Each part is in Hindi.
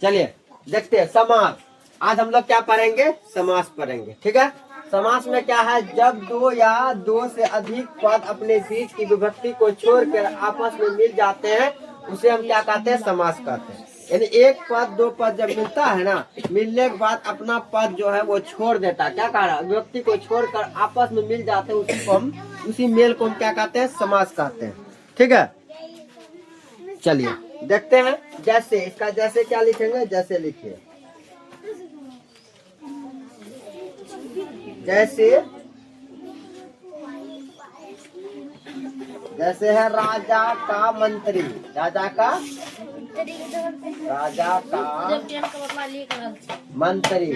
चलिए देखते हैं समास। आज हम लोग क्या पढ़ेंगे? समास पढ़ेंगे, ठीक है। समास में क्या है? जब दो या दो से अधिक पद अपने बीच की विभक्ति को छोड़कर आपस में मिल जाते हैं, उसे हम क्या कहते हैं? समास कहते हैं। यानी एक पद दो पद जब मिलता है ना, मिलने के बाद अपना पद जो है वो छोड़ देता है, क्या कह रहा है? विभक्ति को छोड़कर आपस में मिल जाते हैं, उसी को हम, उसी मेल को हम क्या कहते हैं? समास कहते हैं, ठीक है। चलिए देखते हैं। जैसे, इसका जैसे क्या लिखेंगे? जैसे लिखिए। जैसे, जैसे है राजा का मंत्री, राजा का मंत्री।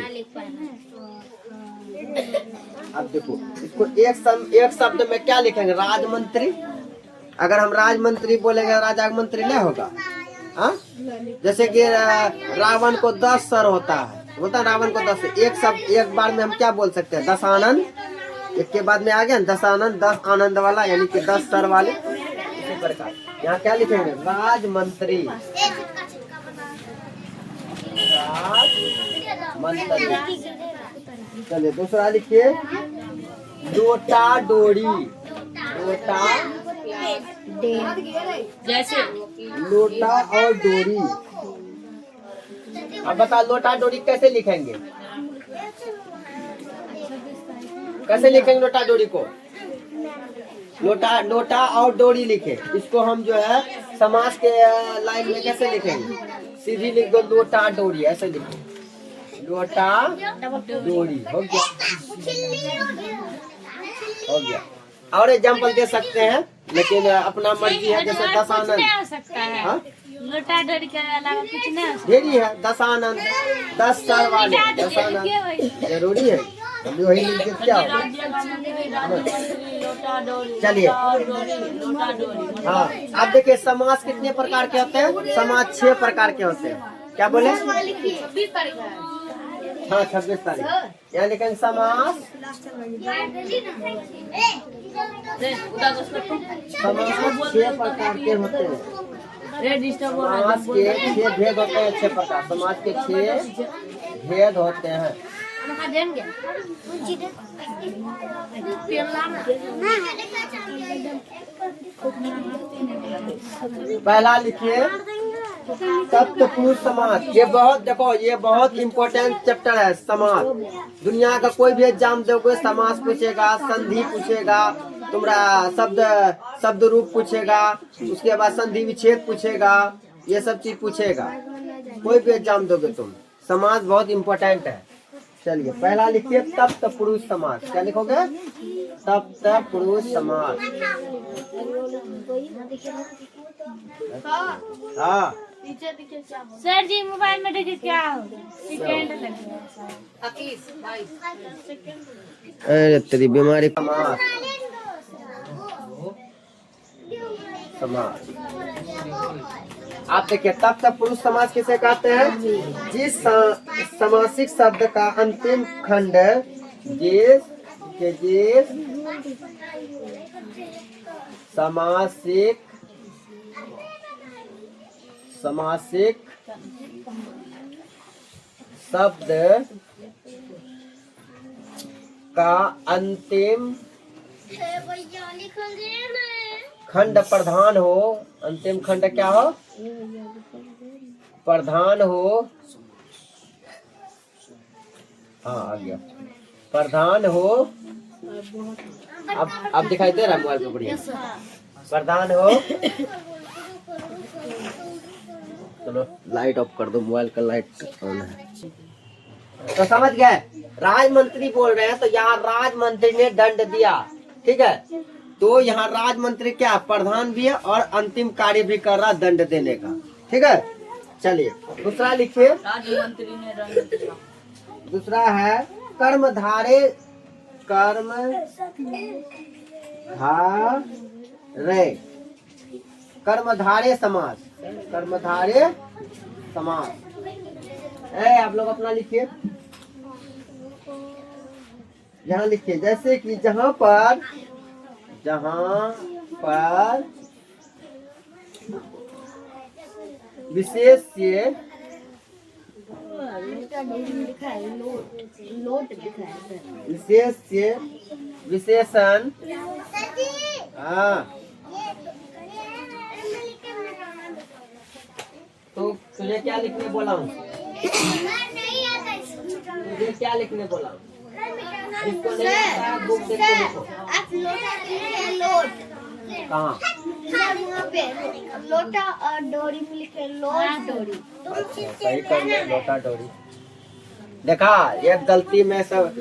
अब देखो इसको एक शब्द में क्या लिखेंगे? राजमंत्री। अगर हम राजमंत्री बोलेंगे, राजा का मंत्री नहीं होगा। हाँ, जैसे कि रावण को 10 सर होता है, बोलता है रावण को 10। एक शब्द एक बार में हम क्या बोल सकते हैं? 10 आनंद। एक के बाद में आ गया 10 आनंद, 10 आनंद वाला, यानी कि 10 सर वाले। इसी प्रकार यहाँ क्या लिखेंगे? राजमंत्री, राजमंत्री। चलिए दूसरा लिखिए। लोटा डोरी, लोटा, जैसे लोटा और डोरी। अब बताओ लोटा डोरी कैसे लिखेंगे? कैसे लिखेंगे लोटा डोरी को? लोटा, लोटा और डोरी लिखे। इसको हम जो है समास के लाइन में कैसे लिखेंगे? सीधी लिख दो, लोटा डोरी, ऐसे लिखो। लोटा डोरी हो गया, हो गया। और एग्जाम्पल दे सकते हैं, लेकिन अपना मर्जी है। जैसे 10 आनंद, लोटा डोरी के अलावा कुछ नहीं ढेरी है। 10 आनंद, 10 सर वाले, 10 आनंद जरूरी है। हम भी वही लिख देते। क्या चलिए हाँ, आप देखिए समास कितने प्रकार के होते हैं? समास 6 प्रकार के होते हैं। क्या बोले? हाँ 26 तारीख। यहाँ लिखेंगे समास, समास 6 प्रकार के होते हैं। समाज के 6 भेद होते हैं, 6 प्रकार। समाज के 6 भेद होते हैं। पहला लिखिए सप्तपुरुष समाज। ये बहुत, देखो ये बहुत इम्पोर्टेंट चैप्टर है समाज। दुनिया का कोई भी एग्जाम दोगे, समास पूछेगा, संधि पूछेगा, तुम्हारा शब्द रूप पूछेगा, उसके बाद संधि विच्छेद पूछेगा, ये सब चीज पूछेगा। कोई भी एग्जाम दोगे तुम, समाज बहुत इम्पोर्टेंट है। चलिए पहला लिखिए तप्त पुरुष समाज। क्या लिखोगे? तप्त पुरुष समाज। हाँ सर जी, मोबाइल में देखिए क्या हो। अरे तेरी बीमारी। समाज, समाज। आप देखिए तप्त पुरुष समाज किसे कहते हैं? जिस समासिक शब्द का अंतिम खंड जिस समासिक शब्द का अंतिम खंड प्रधान हो। अंतिम खंड क्या हो? प्रधान हो। हाँ आ गया, प्रधान हो। अब दिखाई दे रहा है मोबाइल पे बढ़िया? प्रधान हो। चलो लाइट ऑफ कर दो, मोबाइल का लाइट ऑन है। तो समझ गए? राजमंत्री बोल रहे हैं, तो यहाँ राजमंत्री ने दंड दिया, ठीक है। तो यहाँ राजमंत्री क्या, प्रधान भी है और अंतिम कार्य भी कर रहा दंड देने का, ठीक है। चलिए दूसरा लिखिए। राजमंत्री ने दंड दिया। दूसरा है कर्मधारे, कर्मधारे समास, कर्मधारे समास। आप लोग अपना लिखिए, यहाँ लिखिए। जैसे कि जहाँ पर विशेष से विशेष से विशेषण। हाँ, तो तुझे क्या लिखने बोला हूँ? तुझे क्या लिखने बोला हूँ? जिसको नहीं आता है, बुक देख के लिखो। आप लोटा लिखे लोट। कहाँ? वहाँ पे लोटा और डोरी में लिखे लोट डोरी। सही कर लिया, लोटा डोरी। देखा, ये गलती में सब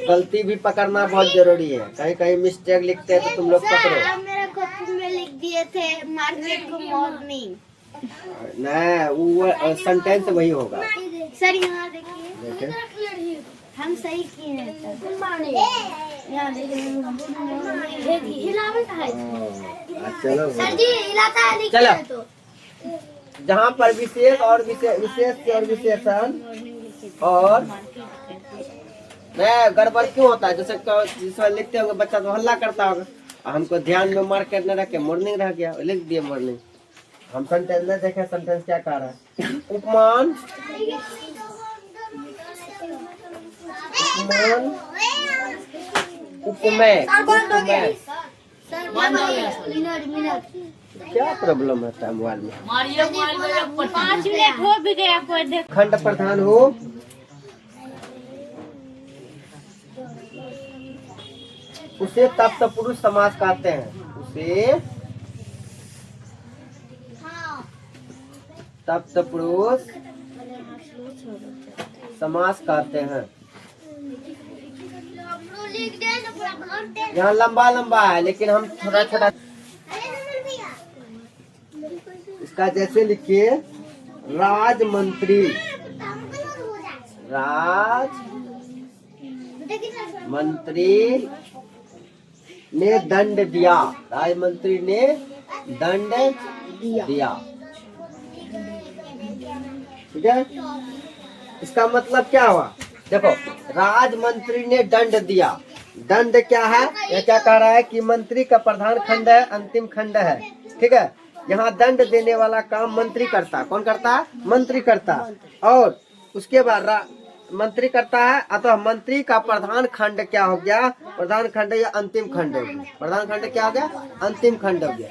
गलती भी पकड़ना बहुत जरूरी है। कहीं कहीं मिस्टेक लिखते हैं तो तुम लोग पकड़ो। आप मेरे कॉपी में लिख दिए थे मार्केट को मॉर्निंग। नहीं, वो सेंटेंस वही होगा। सर यहाँ देखिए, देखिए, हम सही किए हैं सर। यहाँ देखिए हिलावट है। चलो सर जी हिलाता है लिखते चलो। हैं तो। जहाँ पर विशेष और विशेष और विशेषण और नहीं, गड़बड़ क्यों होता है? जैसे जिसमें लिखते होंगे बच्चा तो हल्ला करता होगा, हमको ध्यान में मार्केट न रखे मॉर्निंग रह गया, लिख दिए मॉर्निंग। हम सेंटेंस में देखे सेंटेंस क्या कह रहा है। उपमान, उपमान, उपमेय, उपमेय। मिनट क्या प्रॉब्लम है मोबाइल में? मारियो मोबाइल में 5 मिनट हो भी गया, कोई देख। खंड प्रधान हो, उसे तत्पुरुष समास कहते हैं। उसे तत्पुरुष समास कहते हैं। यहाँ लंबा लंबा है लेकिन हम छोटा छोटा इसका जैसे लिखिए, राजमंत्री, राजमंत्री ने दंड दिया, राजमंत्री ने दंड दिया। ठीक है, इसका मतलब क्या हुआ? देखो, राजमंत्री ने दंड दिया। दंड क्या है? यह क्या कह रहा है कि मंत्री का प्रधान खंड है, अंतिम खंड है। ठीक है, यहाँ दंड देने वाला काम मंत्री करता है। कौन करता है? मंत्री करता है। और उसके बाद मंत्री करता है, अतः मंत्री का प्रधान खंड क्या हो गया? प्रधान खंड या अंतिम खंड हो गया। प्रधान खंड क्या हो गया? अंतिम खंड हो गया।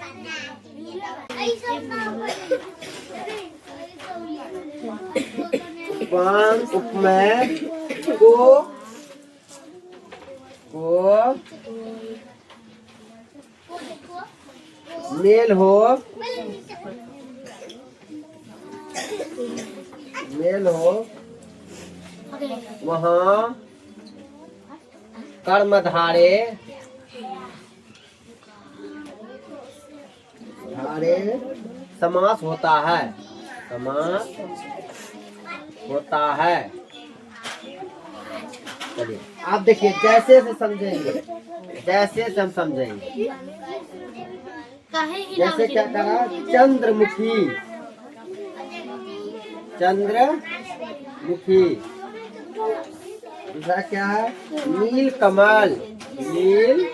उपमेय को मेल हो वहाँ कर्मधारे समास होता है। समास होता है। चलिए आप देखिए, जैसे से समझेंगे, जैसे से हम समझेंगे। जैसे क्या करा? चंद्रमुखी, चंद्रमुखी। दूसरा क्या है? नील कमल, नील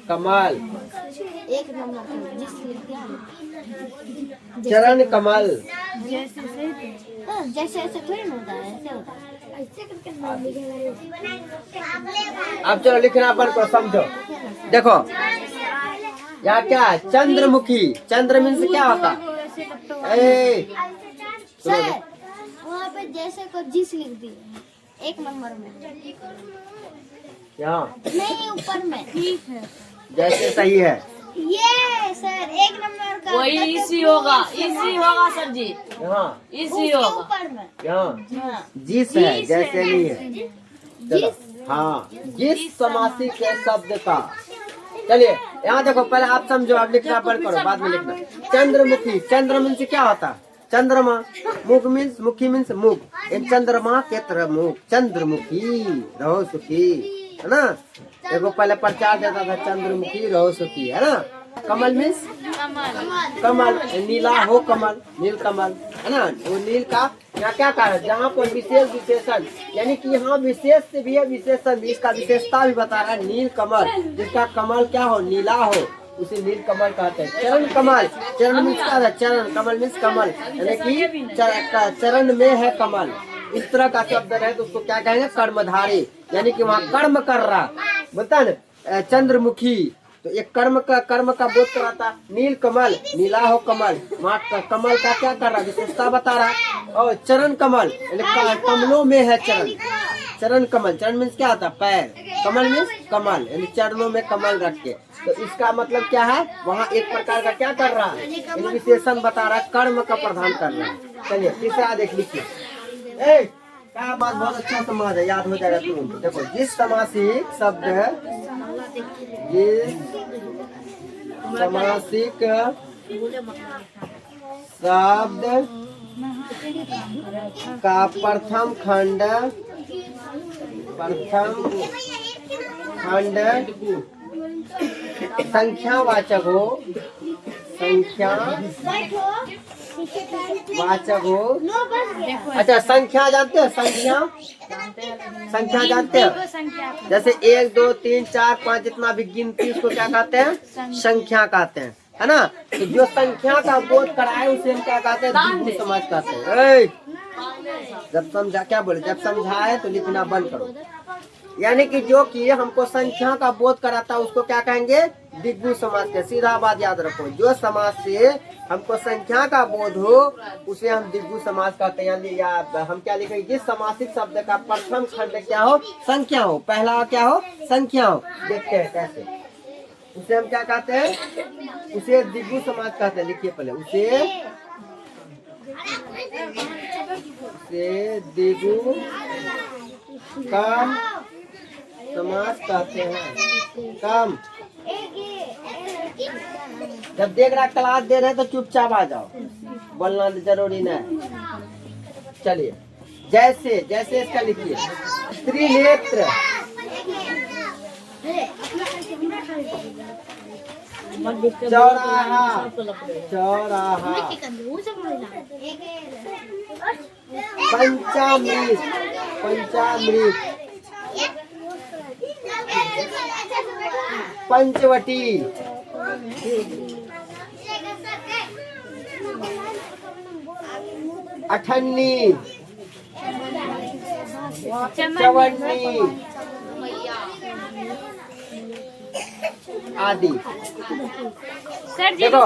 कमल। एक नंबर चरण कमल। जैसे ऐसे थोड़ी ना होता है, ऐसे होता है। अब चलो लिखना अपन को समझो। देखो यहाँ क्या है? चंद्रमुखी। चंद्र मीन्स क्या होता है? सर वहाँ पे जैसे को जिस लिख दिए एक नंबर में, यहाँ नहीं ऊपर में। ठीक है, जैसे सही है। ये सर एक नंबर का वही इसी होगा, इसी होगा सर जी, यहाँ इसी उसके होगा। ऊपर में। यहाँ हाँ, जिस है, जैसे नहीं है। चलो, हाँ, जिस समासी के शब्द का। चलिए यहाँ देखो, पहले आप समझो, आप लिखना पढ़ करो, बाद में लिखना। चंद्रमुखी, चंद्र मीन्स क्या होता है? चंद्रमा। मुख मीन्स, मुखी मीन्स मुख। चंद्रमा के तरह मुख, चंद्रमुखी रहो सुखी, है ना? देखो पहले प्रचार देता था, चंद्रमुखी रहो सुखी, है ना? कमल मीन्स कमल, नीला हो कमल, नील कमल, है ना? वो नील का यहाँ क्या कारण? जहाँ पर विशेष विशेषण, यानी कि यहाँ विशेष से भी है विशेषण भी। इसका विशेषता भी बता रहा है। नील कमल, जिसका कमल क्या हो? नीला हो। उसे नील कमल कहते हैं। चरण कमल, चरण मीन्स क्या है? चरण, कमल मीन्स कमल, यानी कि चरण में है कमल। इस तरह का शब्द रहे तो उसको क्या कहेंगे? कर्मधारी, यानी कि वहाँ कर्म कर रहा, बोलता है ना चंद्रमुखी, तो एक कर्म का बोध कराता। नील कमल, नीला हो कमल, वहाँ कमल का क्या कर रहा, विशेषता बता रहा। और चरण कमल, यानी कमलों में है चरण, चरण कमल, चरण मीन्स क्या होता है? पैर, कमल मीन्स कमल, यानी चरणों में कमल रख के। तो इसका मतलब क्या है? वहाँ एक प्रकार का क्या कर रहा है? यानी विशेषण बता रहा है, कर्म का प्रधान कर रहा है। चलिए तीसरा देख लीजिए। क्या बात, बहुत अच्छा समाज है, याद हो जाएगा तुरंत। देखो, जिस समासिक शब्द, जिस समासिक शब्द का प्रथम खंड संख्यावाचक हो, संख्यावाचक हो। अच्छा, संख्या जानते हो? संख्या जानते हो? जैसे 1 2 3 4 5 जितना भी गिनती, उसको क्या कहते हैं? संख्या कहते हैं, है ना। तो जो संख्या का बोध कराए उसे हम क्या कहते हैं? द्विगु समास कहते हैं। जब समझा, क्या बोले, जब समझाए तो लिखना बंद करो। यानी कि जो कि हमको संख्या का बोध कराता है उसको क्या कहेंगे? द्विगु समास के। सीधा बात याद रखो, जो समास से हमको संख्या का बोध हो उसे हम द्विगु समास कहते हैं। या हम क्या लिखेंगे? जिस समासिक शब्द का प्रथम खंड क्या हो? संख्या हो, पहला क्या हो? संख्या हो। देखते हैं कैसे, उसे हम क्या कहते हैं? उसे द्विगु समास कहते हैं। लिखिए पहले, उसे द्विगु काम समास कहते हैं। काम, जब देख रहा क्लास दे रहे तो चुपचाप आ जाओ, बोलना जरूरी नहीं। चलिए, जैसे जैसे इसका लिखिए। त्रिनेत्र, चौराहा, चौराहा, पंचामृत, पंचामृत, पंचवटी, अठन्नी, चवन्नी आदि। देखो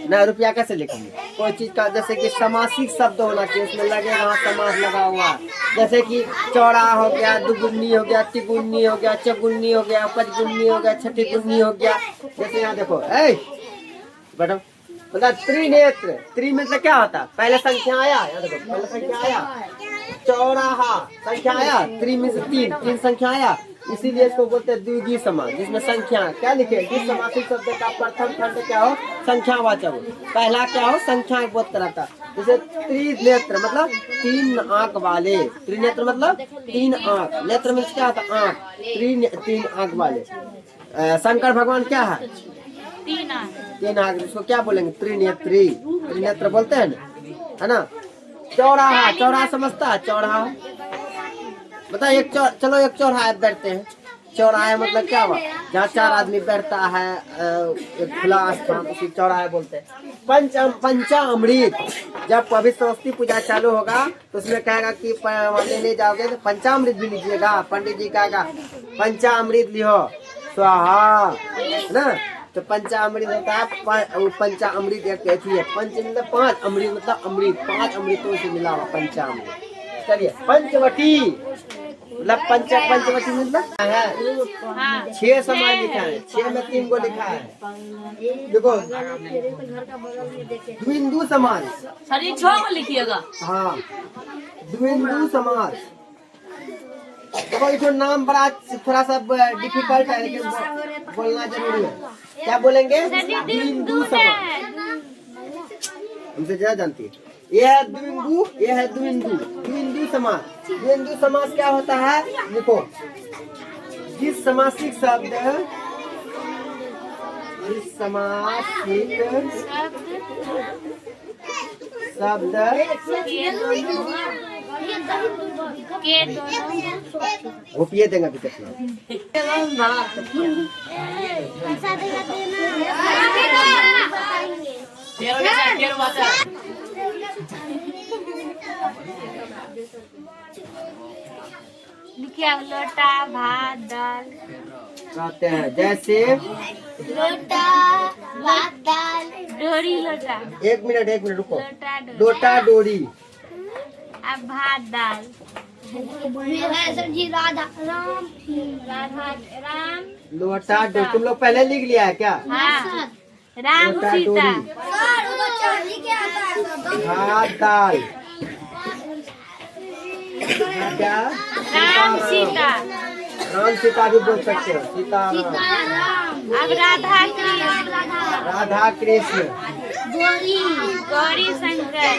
ना, रुपया कैसे लिखेंगे? कोई चीज का, जैसे कि समासिक शब्द होना चाहिए, उसमें लगेगा वहाँ समास लगा हुआ। जैसे कि चौड़ा हो गया, दुगुनी हो गया, तिगुनी हो गया, चगुनी हो गया, पचगुनी हो गया, छठी गुनी हो गया। जैसे यहाँ देखो, बेटा, मतलब त्रिनेत्र, त्रि मतलब क्या होता है? पहले संख्या आया, यहाँ देखो, पहले संख्या आया, चौराहा संख्या आया, त्रि में तीन, तीन संख्या आया, इसीलिए इसको बोलते हैं द्विगु समास, जिसमें संख्या क्या लिखे? जिस समासिक शब्द का प्रथम खंड क्या हो? संख्यावाचक हो, पहला क्या हो? संख्या बोध कराता। जैसे त्रिनेत्र मतलब 3 आंख वाले, त्रिनेत्र मतलब 3 आंख, नेत्र में क्या होता? आंख, 3 आंख वाले। शंकर भगवान क्या है? 3 आंख, इसको क्या बोलेंगे? त्रिनेत्री, त्रिनेत्र बोलते हैं ना, है ना। चौराहा, चौराहा समझता है? चौराहा बता, चलो एक चौराहा बैठते हैं। चौराहा मतलब क्या हुआ? जहाँ 4 आदमी बैठता है, एक खुला स्थान, उसी चौराहा बोलते हैं। पंचामृत, जब अभी सरस्वती पूजा चालू होगा तो उसमें कहेगा कि लेने जाओगे तो पंचामृत भी लीजिएगा। पंडित जी कहेगा पंचामृत लियो स्वाहा, ना। तो पंचामृत होता है, पंचामृत एक है। पंच मतलब 5, अमृत मतलब अमृत, 5 अमृतों से मिला हुआ पंचामृत। चलिए, पंचवटी मतलब पंचवटी मतलब है 6 समाज लिखा है, 6 में 3 को लिखा है। देखो, द्विंदु समाज, सर 6 को लिखिएगा। हाँ, द्विंदु समाज। देखो, इसको नाम बड़ा थोड़ा सा डिफिकल्ट है, लेकिन बोलना जरूरी है। क्या बोलेंगे? द्विंदु समाज, हमसे ज्यादा जानती है। ये है द्विंदु, ये है द्विंदु, द्विंदु समास। द्विंदु समास क्या होता है? देखो, जिस समासिक शब्द, जिस समासिक शब्द के दोनों वो पिए देंगे अभी कितना। पैसा देगा लिखिए लोटा भात दाल कहते हैं जैसे लोटा भात दाल डोरी लोटा एक मिनट रुको। लोटा डोरी लोटा डोरी अब भात दाल है सब्जी राधा राम राधा राम लोटा डोरी तुम लोग पहले लिख लिया है क्या? हाँ राम लोटा सीता डोरी भात दाल क्या? राम सीता राम सीता भी बोल सकते हो। सीता राम अब राधा कृष्ण राधा कृष्ण गौरी शंकर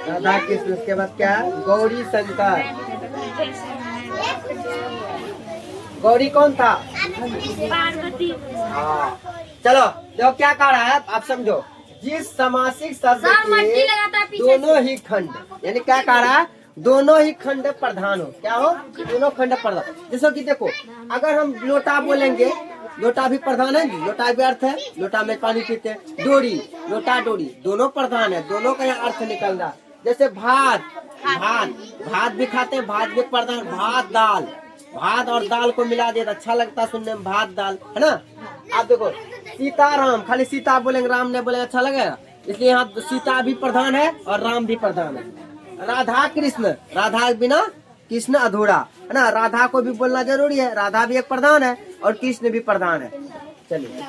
राधा कृष्ण उसके बाद क्या है? गौरी शंकर। गौरी कौन था? पार्वती हाँ चलो देखो क्या कह रहा है आप समझो। जिस समासिक शब्द के दोनों ही खंड यानी क्या कह रहा है? दोनों ही खंड प्रधान हो। क्या हो? दोनों खंड प्रधान। जैसे कि देखो अगर हम लोटा बोलेंगे लोटा भी प्रधान है, लोटा भी अर्थ है, लोटा में पानी पीते हैं। डोरी लोटा डोरी दोनों प्रधान है, दोनों का यहाँ अर्थ निकल रहा है। जैसे भात भात भी खाते हैं, भात भी प्रधान। भात दाल भात और दाल को मिला दिया तो अच्छा लगता है सुनने में, भात दाल है ना। आप देखो सीताराम खाली सीता बोलेंगे राम ने बोलेंगे अच्छा लगेगा, इसलिए यहाँ सीता भी प्रधान है और राम भी प्रधान है। राधा कृष्ण राधा के बिना कृष्ण अधूरा है ना। राधा को भी बोलना जरूरी है, राधा भी एक प्रधान है और कृष्ण भी प्रधान है। चलिए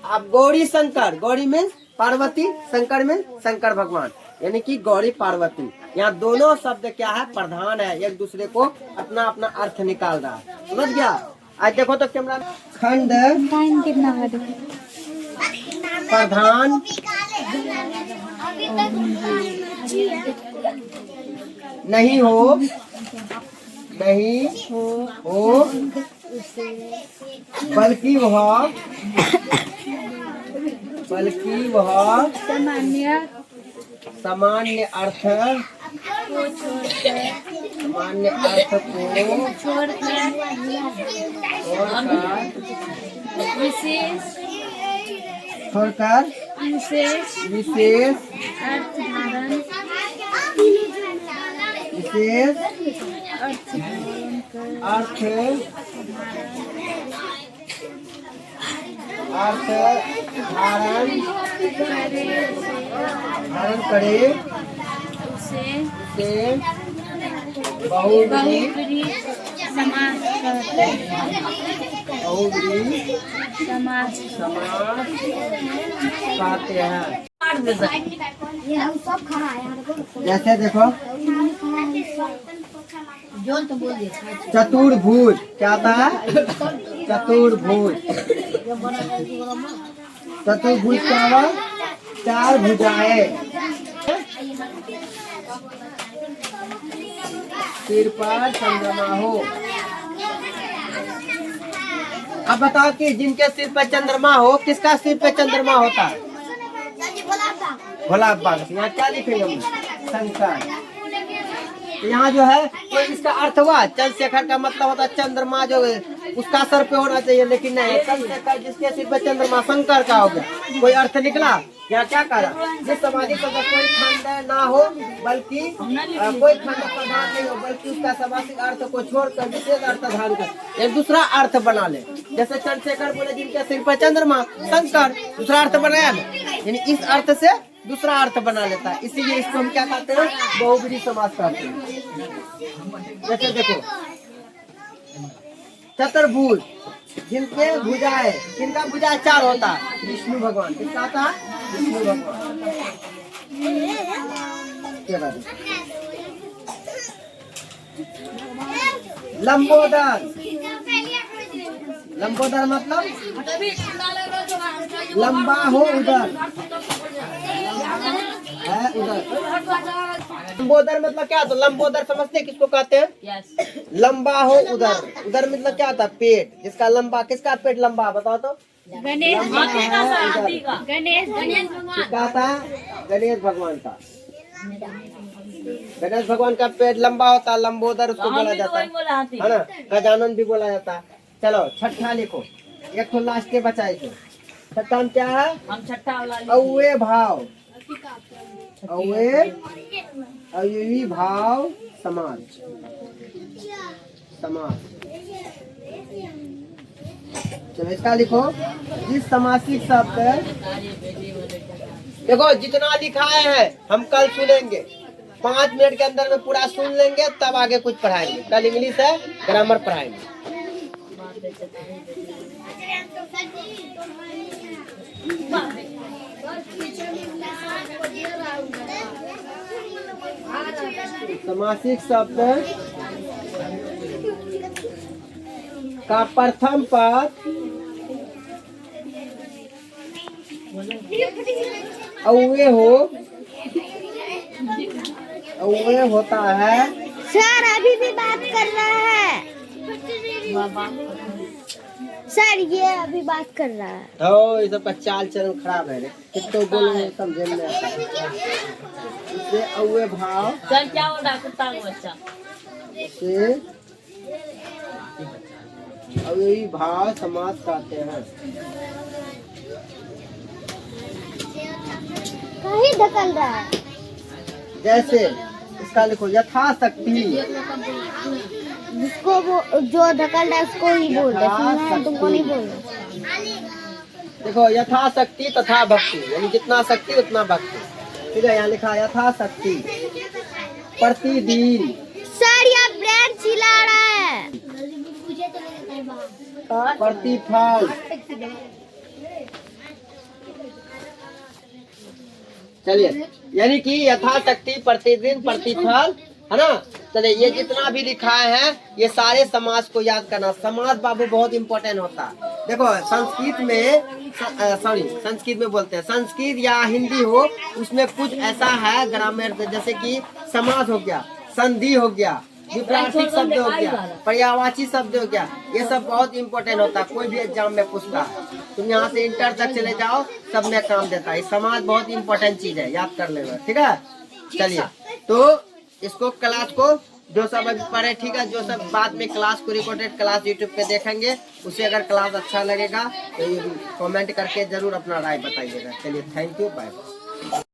अब गौरी शंकर, गौरी में पार्वती, शंकर में शंकर भगवान यानी कि गौरी पार्वती। यहाँ दोनों शब्द क्या है? प्रधान है, एक दूसरे को अपना अपना अर्थ निकाल रहा है। समझ गया? आज देखो तो कैमरा खंड टाइम कितना है प्रधान नहीं हो बल्कि वह सामान्य अर्थ को छोड़कर विशेष अर्थ धारण करे से बहुब्रीहि समास कहते हैं। जैसे देखो चतुर्भुज क्या था? चतुर्भुज क्या हुआ? चार भुजाएं सिर पर चंद्रमा हो। अब बताओ कि जिनके सिर पर चंद्रमा हो, किसका सिर पे चंद्रमा होता है? भोला बाबा। यहाँ क्या लिखेंगे हम? शंकर। यहाँ जो है तो इसका अर्थ हुआ चंद्रशेखर का मतलब होता है चंद्रमा जो उसका सर पे होना चाहिए, लेकिन नहीं, चंद्रशेखर जिसके सिर पे चंद्रमा शंकर का हो गया। कोई अर्थ निकला? यहाँ क्या करा? जिस सामाजिक का कोई खंड ना हो बल्कि कोई खंड प्रधान नहीं हो बल्कि उसका सामाजिक अर्थ को छोड़कर विशेष अर्थ धारण कर एक दूसरा अर्थ बना ले। जैसे चंद्रशेखर बोले जिनके सिर पर चंद्रमा, शंकर दूसरा अर्थ बनाया ना, यानी इस अर्थ से दूसरा अर्थ बना लेता है। इसीलिए इसको हम क्या कहते हैं? बहुब्रीहि समास कहते हैं। जैसे देखो चतुर्भुज जिनके भुजाएं, जिनका भुजाएं चार होता है, विष्णु भगवान। किसका था? विष्णु भगवान। क्या बात है? लंबोदर, लंबोदर मतलब लंबा हो उधर है, उधर। लंबोदर मतलब क्या होता? लंबोदर समझते किसको कहते हैं? लंबा हो उधर। उधर मतलब क्या होता? पेट। जिसका लंबा, किसका पेट लंबा बताओ तो? गणेश किसका था? गणेश भगवान का। गणेश भगवान का पेट लंबा होता है, लंबोदर उसको बोला जाता है ना, गजानन भी बोला जाता है। चलो छठा लिखो, एक तो लास्ट के बचा है। छठा में क्या है? हम छठा वाला अव्यय भाव, अव्ययी भाव समाज, समाज। चलो इसका लिखो, जिस समासिक शब्द, देखो जितना लिखाए हैं हम कल सुनेंगे, 5 मिनट के अंदर में पूरा सुन लेंगे, तब आगे कुछ पढ़ाएंगे। कल इंग्लिश है, ग्रामर पढ़ाएंगे। समासिक शब्द का प्रथम पद अव्यय हो, अव्यय होता है। सर अभी भी बात कर रहा है सर, ये अभी बात कर रहा है। ओ ये सबका चाल चलन खराब है रे, कितो बोलो समझे में आता है। इससे अव्यय भाव चल क्या हो रहा कुत्ता का बच्चा से अव्ययी भाव समास कहते हैं। कहीं ढकल रहा है। जैसे इसका लिखो, यथाशक्ति, जिसको वो जो ढकल रहा है उसको ही बोल रहे, सुनना है तुमको नहीं बोल रहे। देखो यथाशक्ति तथा भक्ति, यानी जितना शक्ति उतना भक्ति। ठीक है, यहाँ लिखा यथाशक्ति, प्रतिदिन। सर ये ब्रेन चिल्ला रहा है। प्रतिफल, चलिए, यानी कि यथाशक्ति, प्रतिदिन, प्रतिफल, है ना। चलिए ये जितना भी लिखाए हैं ये सारे समाज को याद करना। समाज बाबू बहुत इम्पोर्टेंट होता है। देखो संस्कृत में, संस्कृत में बोलते हैं, संस्कृत या हिंदी हो, उसमें कुछ ऐसा है ग्रामर, जैसे कि समास हो गया, संधि हो गया, विपरीत शब्द हो गया, पर्यायवाची शब्द हो गया, ये सब बहुत इम्पोर्टेंट होता है। कोई भी एग्जाम में पूछता है, तुम यहाँ से इंटर तक चले जाओ, सब में काम देता है। समाज बहुत इम्पोर्टेंट चीज है, याद कर लेना। ठीक है, चलिए तो इसको क्लास को जो सब अभी पढ़े, ठीक है, जो सब बाद में क्लास को रिकॉर्डेड क्लास यूट्यूब पे देखेंगे, उसे अगर क्लास अच्छा लगेगा तो कमेंट करके जरूर अपना राय बताइएगा। चलिए थैंक यू, बाय बाय।